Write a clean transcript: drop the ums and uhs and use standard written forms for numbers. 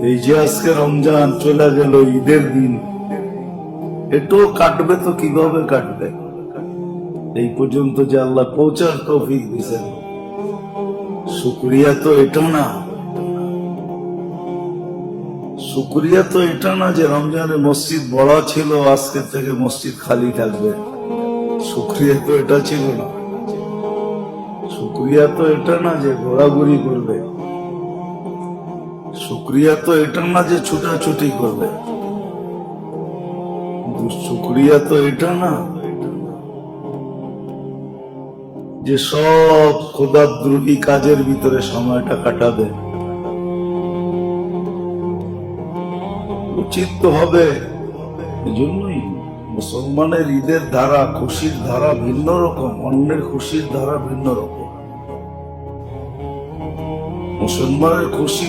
এই যে আজকে রমজান চলে গেল, ঈদের দিন, এটাও কাটবে তো কিভাবে কাটবে? এই পর্যন্ত যে আল্লাহ পৌঁছার তৌফিক দিয়েছেন, শুকরিয়া তো এটা না। শুকরিয়া তো এটা না যে রমজানে মসজিদ বড় ছিল, আজকে থেকে মসজিদ খালি থাকবে। শুকরিয়া তো এটা ছিল না। শুকরিয়া তো এটা না যে ঘোরাঘুরি করবে। শুকরিয়া তো এটা না যে ছুটাছুটি করবে। শুকরিয়া তো এটা না যে সব খোদাদ্রোহী কাজের ভিতরে সময়টা কাটাবে। উচিত তো হবে। এজন্যই মুসলমানের ঈদের ধারা, খুশির ধারা ভিন্ন রকম, অন্যের খুশির ধারা ভিন্ন রকম। মুসলমানের খুশি